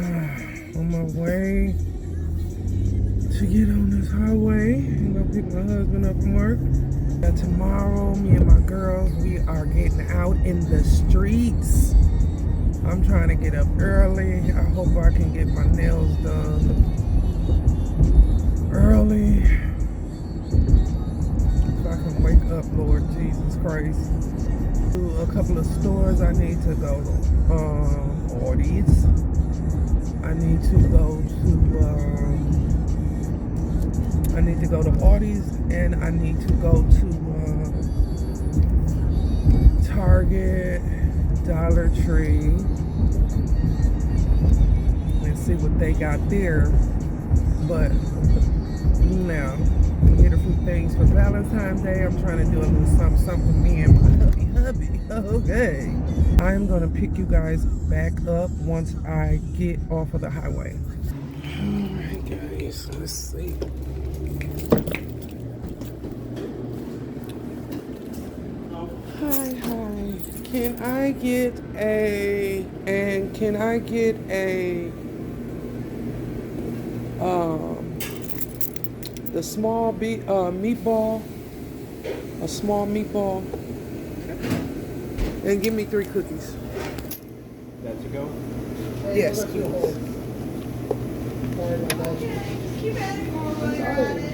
On my way to get on this highway and go pick my husband up from work. Tomorrow, me and my girls, we are getting out in the streets. I'm trying to get up early. I hope I can get my nails done early. So I can wake up, Lord Jesus Christ. To a couple of stores I need to go to. Aldi's. I need to go to Aldi's, and I need to go to Target, Dollar Tree, and see what they got there. But now, get a few things for Valentine's Day. I'm trying to do a little something for me and my hubby. Okay. I'm gonna pick you guys back up once I get off of the highway. Alright guys, let's see. Hi. Can I get the small meatball, a small meatball, and give me 3 cookies. That to go? Yes, please. Keep adding more while you're at it.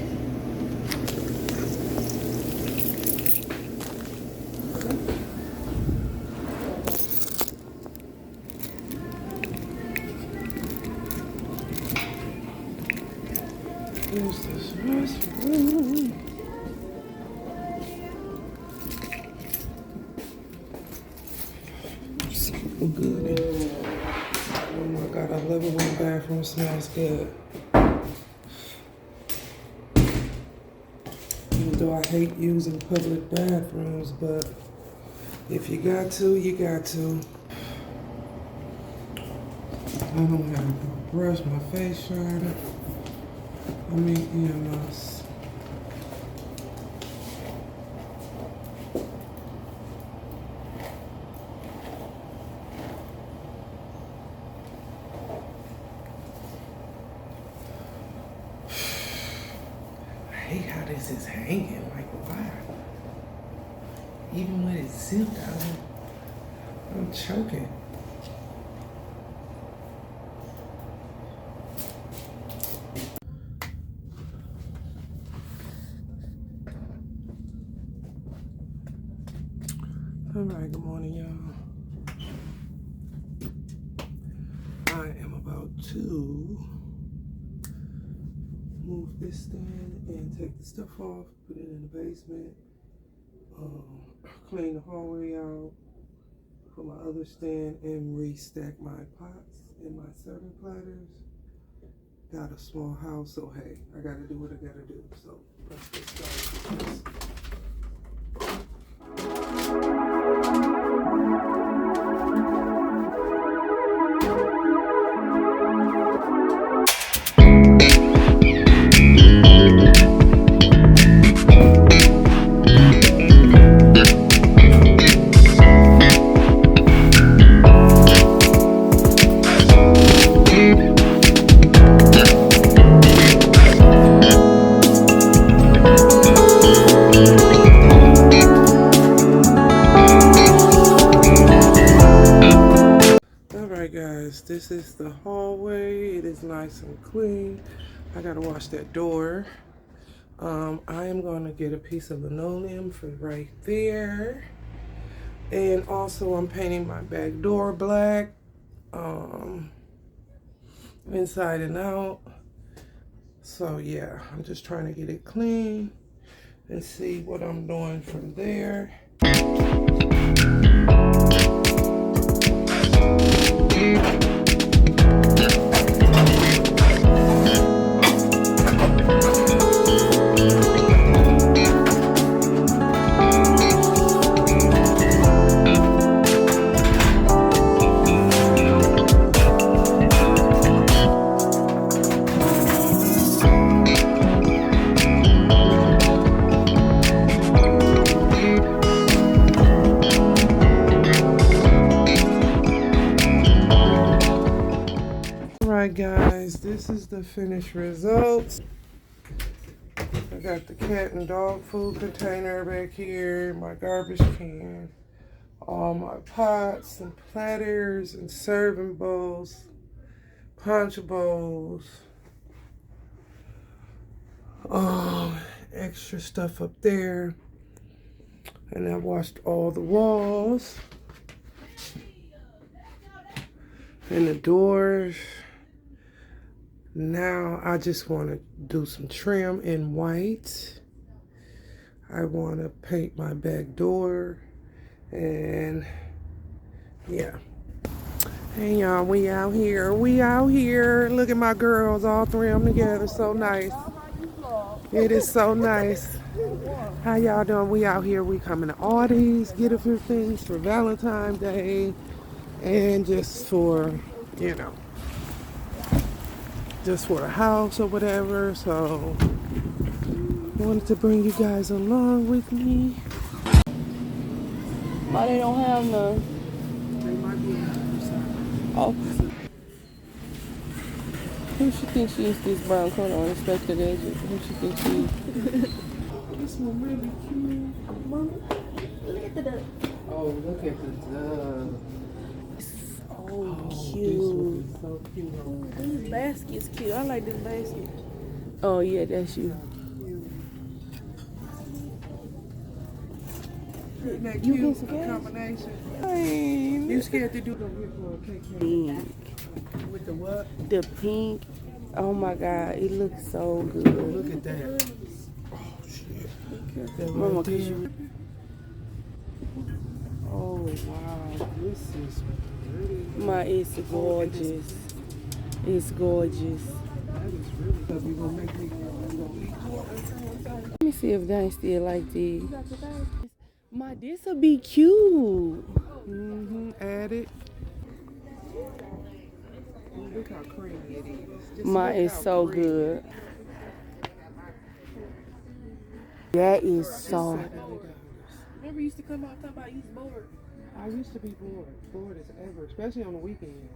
Here's this restroom. So good. Oh my God, I love it when the bathroom smells good. Even though I hate using public bathrooms, but if you got to, you got to. I don't have to brush my face shining. I mean, EMS. I hate how this is hanging. Like, why? Even when it's zipped, I'm choking. Alright, good morning, y'all. I am about to move this stand and take the stuff off, put it in the basement, clean the hallway out, put my other stand, and restack my pots and my serving platters. Got a small house, so hey, I gotta do what I gotta do. So let's get started. This is the hallway. It is nice and clean. I gotta wash that door. I am gonna get a piece of linoleum for right there. And also I'm painting my back door black, inside and out. So yeah, I'm just trying to get it clean and see what I'm doing from there. Alright guys, this is the finished results. I got the cat and dog food container back here, my garbage can, all my pots and platters and serving bowls, punch bowls, extra stuff up there. And I washed all the walls and the doors. Now I just want to do some trim in white. I want to paint my back door, and yeah. Hey y'all, we out here. Look at my girls, all three of them together. So nice. It is so nice. How y'all doing? We out here. We coming to Aldi's, get a few things for Valentine's Day, and just for, you know, just for the house or whatever. So I wanted to bring you guys along with me. Why they don't have none? They might be on the other side. Oh. Who she think she is, this brown coat on inspected edges? Who she think she is? This one really cute. Look at the duck. Oh, look at the dove. Oh, This cute. one is so cute. This basket's cute. I like this basket. Oh, yeah, that's you. Isn't that You cute? get some A gas? combination. Dang. You scared to do the cake Pink. with the what? The pink. Oh, my God. It looks so good. Look at that. Oh shit. Got that Mama, right cause there. you... Oh, wow. This is pretty. It's gorgeous. It's gorgeous. That is really tough. You gonna make me go eat more. Let me see if they still like these. My, this'll be cute. Add it. Look how creamy it is. Just My look is how so creamy. good. That is so. Remember you used to come out talking about you was bored? I used to be bored. Bored as ever, especially on the weekend.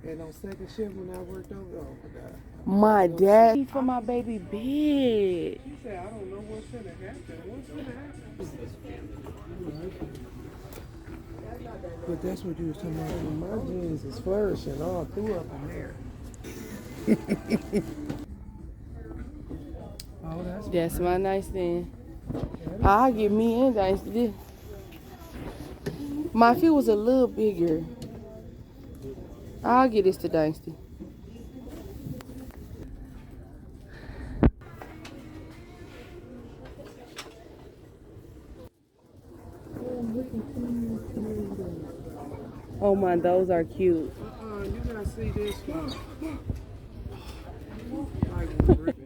And on second shift when I worked over, oh my God. My dad for my baby bed. She said, I don't know what's gonna happen. What's gonna happen? But that's what you was talking about. My jeans is flourishing all through up in there. Oh, That's my nightstand. I'll get me in dynasty. My feet was a little bigger. I'll get this to dynasty. Oh my, those are cute. you gotta see this one. Like,